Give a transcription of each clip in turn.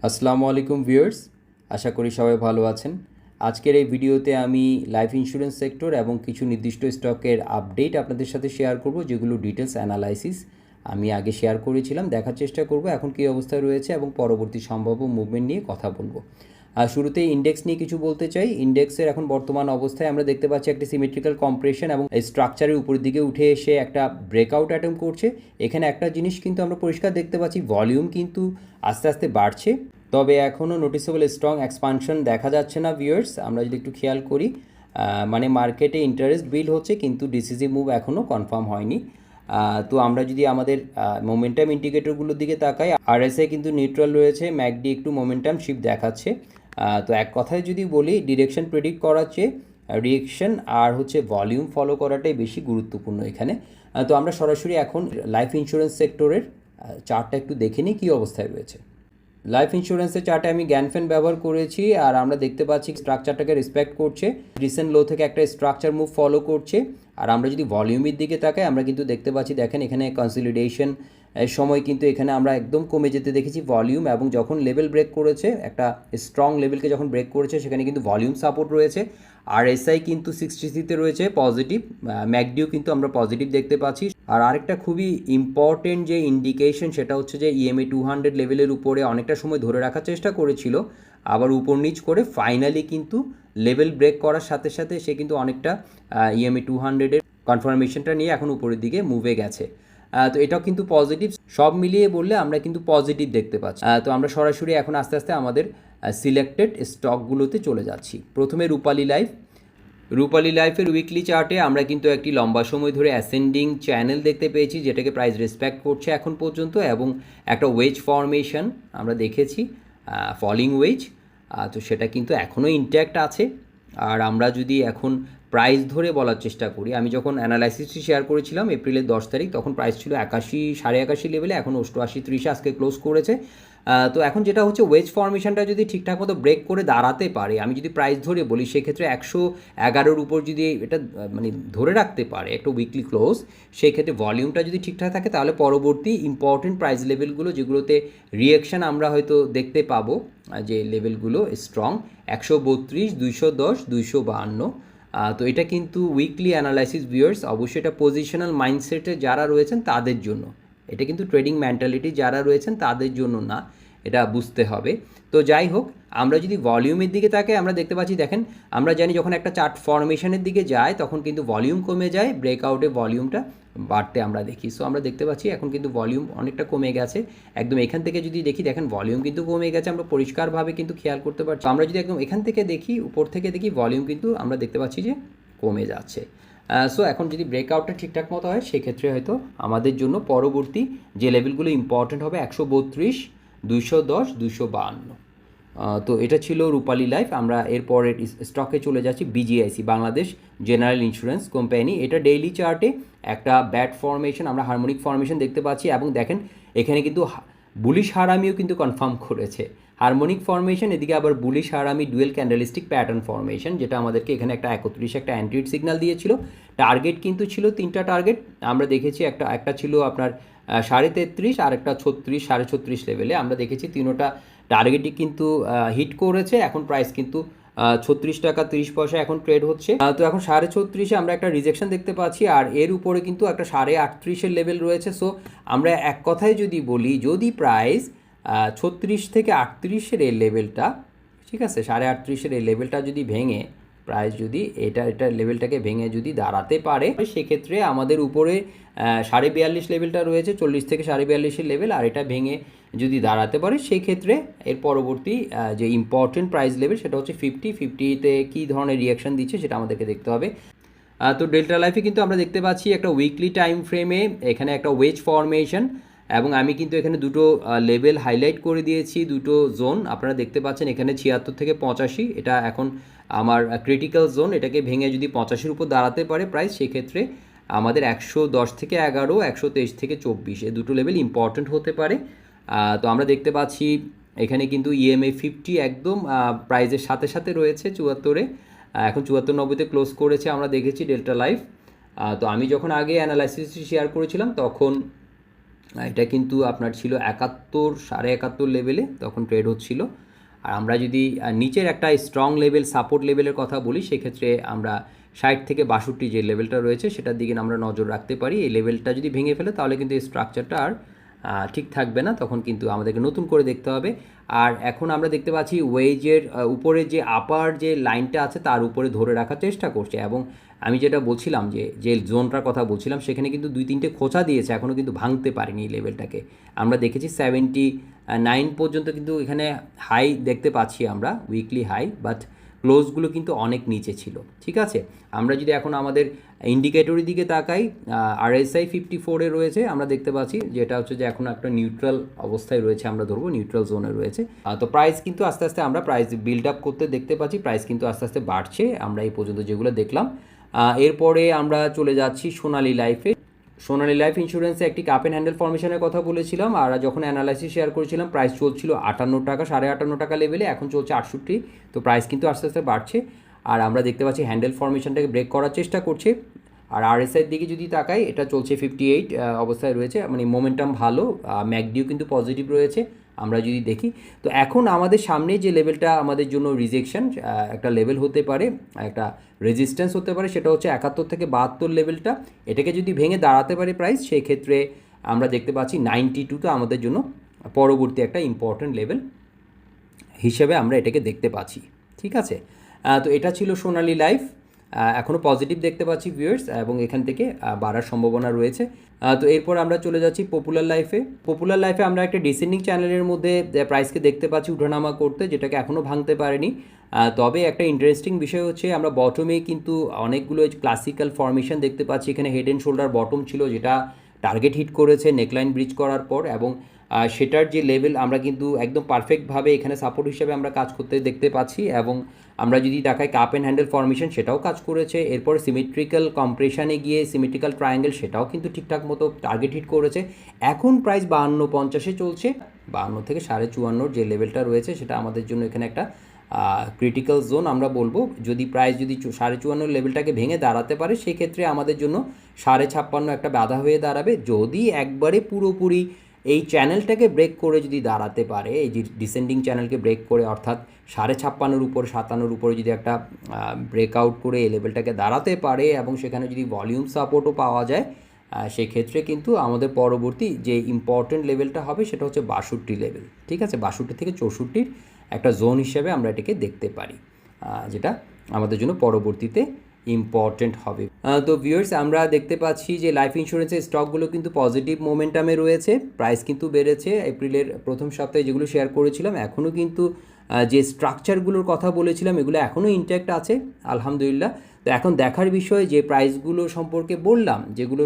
আসসালামু আলাইকুম ভিউয়ার্স, আশা করি সবাই ভালো আছেন। আজকের এই ভিডিওতে আমি লাইফ ইন্স্যুরেন্স সেক্টর এবং কিছু নির্দিষ্ট স্টকের আপডেট আপনাদের সাথে শেয়ার করব, যেগুলো ডিটেলস অ্যানালাইসিস আমি আগে শেয়ার করেছিলাম। দেখার চেষ্টা করব এখন কী অবস্থায় রয়েছে এবং পরবর্তী সম্ভাব্য মুভমেন্ট নিয়ে কথা বলবো। আর শুরুতে ইন্ডেক্স নিয়ে কিছু বলতে চাই। ইন্ডেক্সের এখন বর্তমান অবস্থায় আমরা দেখতে পাচ্ছি একটি সিমেট্রিক্যাল কম্প্রেশন এবং স্ট্রাকচারের উপরের দিকে উঠে এসে একটা ব্রেকআউট অ্যাটেম্প করছে। এখানে একটা জিনিস কিন্তু আমরা পরিষ্কার দেখতে পাচ্ছি, ভলিউম কিন্তু আস্তে আস্তে বাড়ছে, তবে এখনও নোটিসেবল স্ট্রং এক্সপানশন দেখা যাচ্ছে না ভিউয়ার্স। আমরা যদি একটু খেয়াল করি, মানে মার্কেটে ইন্টারেস্ট বিল্ড হচ্ছে কিন্তু ডিসিসিভ মুভ এখনও কনফার্ম হয়নি। তো আমরা যদি আমাদের মোমেন্টাম ইন্ডিকেটরগুলোর দিকে তাকাই, আরএসআই কিন্তু নিউট্রাল রয়েছে, ম্যাকডি একটু মোমেন্টাম শিফট দেখাচ্ছে। তো এক কথায় যদি বলি, ডিরেকশন প্রেডিক্ট করার চেয়ে রিয়েকশন আর হচ্ছে ভলিউম ফলো করাটাই বেশি গুরুত্বপূর্ণ এখানে। তো আমরা সরাসরি এখন লাইফ ইন্স্যুরেন্স সেক্টরের চার্টটা একটু দেখে নিই কী অবস্থায় রয়েছে। লাইফ ইন্স্যুরেন্সের চার্টে আমি জ্ঞানফেন ব্যবহার করেছি, আর আমরা দেখতে পাচ্ছি স্ট্রাকচারটাকে রেসপেক্ট করছে, রিসেন্ট লো থেকে একটা স্ট্রাকচার মুভ ফলো করছে। আর আমরা যদি ভলিউমের দিকে তাকাই, আমরা কিন্তু দেখতে পাচ্ছি, দেখেন এখানে কনসলিডেশন এর সময় কিন্তু এখানে আমরা একদম কমে যেতে দেখেছি ভলিউম, এবং যখন লেভেল ব্রেক করেছে, একটা স্ট্রং লেভেলকে যখন ব্রেক করেছে, সেখানে কিন্তু ভলিউম সাপোর্ট রয়েছে। আর এসআই কিন্তু 63-তে রয়েছে পজিটিভ, ম্যাকডিও কিন্তু আমরা পজিটিভ দেখতে পাচ্ছি। আর আরেকটা খুবই ইম্পর্টেন্ট যে ইন্ডিকেশন, সেটা হচ্ছে যে ইএমএ 200 লেভেলের উপরে অনেকটা সময় ধরে রাখার চেষ্টা করেছিল, আবার উপর নিচ করে ফাইনালি কিন্তু লেভেল ব্রেক করার সাথে সাথে সে কিন্তু অনেকটা ইএমএ 200-এর কনফার্মেশনটা নিয়ে এখন উপরের দিকে মুভে গেছে। তো এটাও কিন্তু পজিটিভ, সব মিলিয়ে বললে আমরা কিন্তু পজিটিভ দেখতে পাচ্ছি। তো আমরা সরাসরি এখন আস্তে আস্তে আমাদের সিলেক্টেড স্টকগুলোতে চলে যাচ্ছি। প্রথমে রূপালী লাইফ। রূপালী লাইফের উইকলি চার্টে আমরা কিন্তু একটি লম্বা সময় ধরে অ্যাসেন্ডিং চ্যানেল দেখতে পেয়েছি, যেটাকে প্রাইস রেসপেক্ট করছে এখন পর্যন্ত, এবং একটা ওয়েজ ফর্মেশন আমরা দেখেছি, ফলিং ওয়েজ। তো সেটা কিন্তু এখনও ইনট্যাক্ট আছে। আর আমরা যদি এখন প্রাইস ধরে বলার চেষ্টা করি, আমি যখন অ্যানালাইসিসটি শেয়ার করেছিলাম এপ্রিলের 10 তারিখ, তখন প্রাইস ছিল 81, 81.5 লেভেলে, এখন 88-30 আজকে ক্লোজ করেছে। তো এখন যেটা হচ্ছে, ওয়েজ ফর্মেশনটা যদি ঠিকঠাক মতো ব্রেক করে দাঁড়াতে পারে, আমি যদি প্রাইস ধরে বলি, সেক্ষেত্রে 111-র উপর যদি এটা মানে ধরে রাখতে পারে একটা উইকলি ক্লোজ, সেই ক্ষেত্রে ভলিউমটা যদি ঠিকঠাক থাকে, তাহলে পরবর্তী ইম্পর্টেন্ট প্রাইস লেভেলগুলো, যেগুলোতে রিয়েকশন আমরা হয়তো দেখতে পাবো, যে লেভেলগুলো স্ট্রং 132, 210, 252। তো এটা কিন্তু উইকলি অ্যানালাইসিস ভিউয়ার্স, অবশ্যই এটা পজিশনাল মাইন্ডসেটে যারা রয়েছেন তাদের জন্য, এটা কিন্তু ট্রেডিং মেন্টালিটি যারা রয়েছেন তাদের জন্য না, এটা বুঝতে হবে। তো যাই হোক, আমরা যদি ভলিউমের দিকে তাকাই, আমরা দেখতে পাচ্ছি, দেখেন আমরা জানি যখন একটা চার্ট ফরমেশনের দিকে যায়, তখন কিন্তু ভলিউম কমে যায়, ব্রেকআউটে ভলিউমটা বাড়তে আমরা দেখি। সো আমরা দেখতে পাচ্ছি এখন কিন্তু ভলিউম অনেকটা কমে গেছে, একদম এখান থেকে যদি দেখি, দেখেন ভলিউম কিন্তু কমে গেছে, আমরা পরিষ্কারভাবে কিন্তু খেয়াল করতে পারছি। আমরা যদি একদম এখান থেকে দেখি, উপর থেকে দেখি, ভলিউম কিন্তু আমরা দেখতে পাচ্ছি যে কমে যাচ্ছে। সো এখন যদি ব্রেকআউটটা ঠিকঠাক মতো হয়, সেক্ষেত্রে হয়তো আমাদের জন্য পরবর্তী যে লেভেলগুলো ইম্পর্টেন্ট হবে 132, 210, 252। তো এটা ছিল রূপালী লাইফ। আমরা এরপরের স্টকে চলে যাচ্ছি বিজিআইসি, বাংলাদেশ জেনারেল ইন্স্যুরেন্স কোম্পানি। এটা ডেইলি চার্টে একটা ব্যাট ফর্মেশন, আমরা হারমোনিক ফর্মেশন দেখতে পাচ্ছি, এবং দেখেন এখানে কিন্তু বুলিশ হারামিও কিন্তু কনফার্ম করেছে। হারমোনিক ফর্মেশন, এদিকে আবার বুলিশ হারামি ডুয়েল ক্যান্ডেলিস্টিক প্যাটার্ন ফর্মেশন, যেটা আমাদেরকে এখানে একটা 31 একটা অ্যান্টিড সিগন্যাল দিয়েছিল। টার্গেট কিন্তু ছিল 3টা টার্গেট, আমরা দেখেছি একটা ছিল আপনার 33.5, আর একটা 36, 36.5 লেভেলে আমরা দেখেছি। তিনোটা টার্গেটই কিন্তু হিট করেছে। এখন প্রাইস কিন্তু 36 টাকা 30 পয়সা এখন ট্রেড হচ্ছে। তো এখন 36.5-এ আমরা একটা রিজেকশন দেখতে পাচ্ছি, আর এর উপরে কিন্তু একটা 38.5-এর লেভেল রয়েছে। সো আমরা এক কথায় যদি বলি, যদি প্রাইস 36 থেকে 38-এর এই লেভেলটা, ঠিক আছে, 38.5-এর এই লেভেলটা যদি ভেঙে, প্রাইস যদি এটা লেভেলটাকে ভেঙে যদি দাঁড়াতে পারে, সেক্ষেত্রে আমাদের উপরে 42.5 লেভেলটা রয়েছে, 40 থেকে 42.5-এর লেভেল, আর এটা ভেঙে যদি দাঁড়াতে পারে, সেই ক্ষেত্রে এর পরবর্তী যে ইম্পর্টেন্ট প্রাইস লেভেল, সেটা হচ্ছে 50-50-তে কী ধরনের রিয়াকশান দিচ্ছে সেটা আমাদেরকে দেখতে হবে। তো ডেল্টা লাইফে কিন্তু আমরা দেখতে পাচ্ছি একটা উইকলি টাইম ফ্রেমে এখানে একটা ওয়েজ ফর্মেশন, এবং আমি কিন্তু এখানে দুটো লেভেল হাইলাইট করে দিয়েছি, দুটো জোন আপনারা দেখতে পাচ্ছেন এখানে 76 থেকে 85, এটা এখন আমার ক্রিটিক্যাল জোন। এটাকে ভেঙে যদি 85-এর উপর দাঁড়াতে পারে প্রাইস, সেক্ষেত্রে আমাদের 110 থেকে 11, 123 থেকে 24 এই দুটো লেভেল ইম্পর্টেন্ট হতে পারে। তো আমরা দেখতে পাচ্ছি এখানে কিন্তু ইএমএ 50 একদম প্রাইজের সাথে সাথে রয়েছে 74-এ, এখন 74.90-তে ক্লোজ করেছে আমরা দেখেছি ডেল্টা লাইফ। তো আমি যখন আগে অ্যানালাইসিস শেয়ার করেছিলাম, তখন এটা কিন্তু আপনার ছিল 71 71.5 লেভেলে তখন ট্রেড হচ্ছিল। আর আমরা যদি নিচের একটা স্ট্রং লেভেল সাপোর্ট লেভেলের কথা বলি, সেক্ষেত্রে আমরা 60 থেকে 62 যে লেভেলটা রয়েছে সেটার দিকে আমরা নজর রাখতে পারি। এই লেভেলটা যদি ভেঙে ফেলে তাহলে কিন্তু এই স্ট্রাকচারটা আর ঠিক থাকবে না, তখন কিন্তু আমাদেরকে নতুন করে দেখতে হবে। আর এখন আমরা দেখতে পাচ্ছি ওয়েজের উপরে যে আপার যে লাইনটা আছে তার উপরে ধরে রাখার চেষ্টা করছে, এবং আমি যেটা বলছিলাম যে জোনটার কথা বলছিলাম সেখানে কিন্তু 2-3টে খোঁচা দিয়েছে, এখনও কিন্তু ভাঙতে পারেনি এই লেভেলটাকে। আমরা দেখেছি 79 পর্যন্ত কিন্তু এখানে হাই দেখতে পাচ্ছি আমরা, উইকলি হাই, বাট ক্লোজগুলো কিন্তু অনেক নিচে ছিল। ঠিক আছে, আমরা যদি এখন আমাদের ইন্ডিকেটরের দিকে তাকাই, RSI 54-এ রয়েছে, আমরা দেখতে পাচ্ছি যেটা হচ্ছে যে এখন একটা নিউট্রাল অবস্থায় রয়েছে, আমরা ধরবো নিউট্রাল জোনে রয়েছে। তো প্রাইস কিন্তু আস্তে আস্তে আমরা প্রাইস বিল্ড আপ করতে দেখতে পাচ্ছি, প্রাইস কিন্তু আস্তে আস্তে বাড়ছে আমরা এই পর্যন্ত যেগুলো দেখলাম। এরপরে আমরা চলে যাচ্ছি সোনালী লাইফে। সোনালী লাইফ ইন্স্যুরেন্সে একটি কাপ অ্যান্ড হ্যান্ডেল ফর্মেশনের কথা বলেছিলাম, আর যখন অ্যানালাইসিস শেয়ার করেছিলাম প্রাইস চলছিল 58 টাকা, 58.5 টাকা লেভেলে, এখন চলছে 68। তো প্রাইস কিন্তু আস্তে আস্তে বাড়ছে, আর আমরা দেখতে পাচ্ছি হ্যান্ডেল ফর্মেশনটাকে ব্রেক করার চেষ্টা করছে। আর RSIর দিকে যদি তাকাই, এটা চলছে 58 অবস্থায় রয়েছে, মানে মোমেন্টাম ভালো, ম্যাকডিও কিন্তু পজিটিভ রয়েছে আমরা যদি দেখি। তো এখন আমাদের সামনে যে লেভেলটা আমাদের জন্য রিজেকশন একটা লেভেল হতে পারে, একটা রেজিস্ট্যান্স হতে পারে, সেটা হচ্ছে 71 থেকে 72 লেভেলটা। এটাকে যদি ভেঙে দাঁড়াতে পারে প্রাইস, সেই ক্ষেত্রে আমরা দেখতে পাচ্ছি 92টা আমাদের জন্য পরবর্তী একটা ইম্পর্ট্যান্ট লেভেল হিসেবে আমরা এটাকে দেখতে পাচ্ছি। ঠিক আছে, তো এটা ছিল সোনালী লাইফ, এখনও পজিটিভ দেখতে পাচ্ছি ভিউয়ার্স, এবং এখান থেকে বাড়ার সম্ভাবনা রয়েছে। তো এরপর আমরা চলে যাচ্ছি পপুলার লাইফে। পপুলার লাইফে আমরা একটা ডিসেন্ডিং চ্যানেলের মধ্যে প্রাইসকে দেখতে পাচ্ছি উঠানামা করতে, যেটাকে এখনও ভাঙতে পারেনি। তবে একটা ইন্টারেস্টিং বিষয় হচ্ছে আমরা বটমে কিন্তু অনেকগুলো ক্লাসিক্যাল ফর্মেশন দেখতে পাচ্ছি। এখানে হেড অ্যান্ড শোল্ডার বটম ছিল, যেটা টার্গেট হিট করেছে নেকলাইন ব্রিজ করার পর, এবং সেটার যে লেভেল আমরা কিন্তু একদম পারফেক্টভাবে এখানে সাপোর্ট হিসেবে আমরা কাজ করতে দেখতে পাচ্ছি। এবং আমরা যদি দেখাই কাপ অ্যান্ড হ্যান্ডেল ফর্মেশন, সেটাও কাজ করেছে। এরপর সিমেট্রিক্যাল কম্প্রেশনে গিয়ে সিমেট্রিক্যাল ট্রায়াঙ্গেল, সেটাও কিন্তু ঠিকঠাক মতো টার্গেট হিট করেছে। এখন প্রাইস 52.50-এ চলছে, 52 থেকে 54.5 যে লেভেলটা রয়েছে সেটা আমাদের জন্য এখানে একটা ক্রিটিক্যাল জোন আমরা বলবো। যদি প্রাইস যদি 54.5 লেভেলটাকে ভেঙে দাঁড়াতে পারে, সেক্ষেত্রে আমাদের জন্য 56.5 একটা বাধা হয়ে দাঁড়াবে। যদি একবারে পুরোপুরি এই চ্যানেলটাকে ব্রেক করে যদি দাঁড়াতে পারে, এই যে ডিসেন্ডিং চ্যানেলকে ব্রেক করে, অর্থাৎ 56.5-এর উপরে 57-এর উপরে যদি একটা ব্রেকআউট করে এই লেভেলটাকে দাঁড়াতে পারে, এবং সেখানে যদি ভলিউম সাপোর্টও পাওয়া যায়, সেক্ষেত্রে কিন্তু আমাদের পরবর্তী যে ইম্পর্টেন্ট লেভেলটা হবে সেটা হচ্ছে 62 লেভেল। ঠিক আছে, 62 থেকে 64 একটা জোন হিসেবে আমরা এটাকে দেখতে পারি, যেটা আমাদের জন্য পরবর্তীতে ইম্পর্টেন্ট হবে। তো ভিউয়ার্স, আমরা দেখতে পাচ্ছি যে লাইফ ইন্স্যুরেন্সের স্টকগুলো কিন্তু পজিটিভ মোমেন্টামে রয়েছে, প্রাইস কিন্তু বেড়েছে। এপ্রিলের প্রথম সপ্তাহে যেগুলো শেয়ার করেছিলাম, এখনও কিন্তু যে স্ট্রাকচারগুলোর কথা বলেছিলাম এগুলো এখনও ইনট্যাক্ট আছে আলহামদুলিল্লাহ। তো এখন দেখার বিষয় যে প্রাইসগুলো সম্পর্কে বললাম, যেগুলো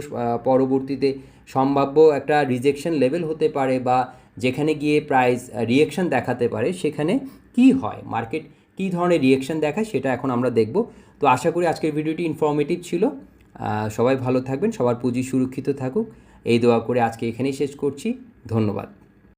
পরবর্তীতে সম্ভাব্য একটা রিজেকশন লেভেল হতে পারে, বা যেখানে গিয়ে প্রাইস রিয়েকশন দেখাতে পারে, সেখানে কি হয়, মার্কেট কী ধরনের রিয়েকশন দেখায়, সেটা এখন আমরা দেখব। তো আশা করি আজকের ভিডিওটি ইনফরমেটিভ ছিল। সবাই ভালো থাকবেন, সবার পুঁজি সুরক্ষিত থাকুক, এই দোয়া করে আজকে এখানেই শেষ করছি। ধন্যবাদ।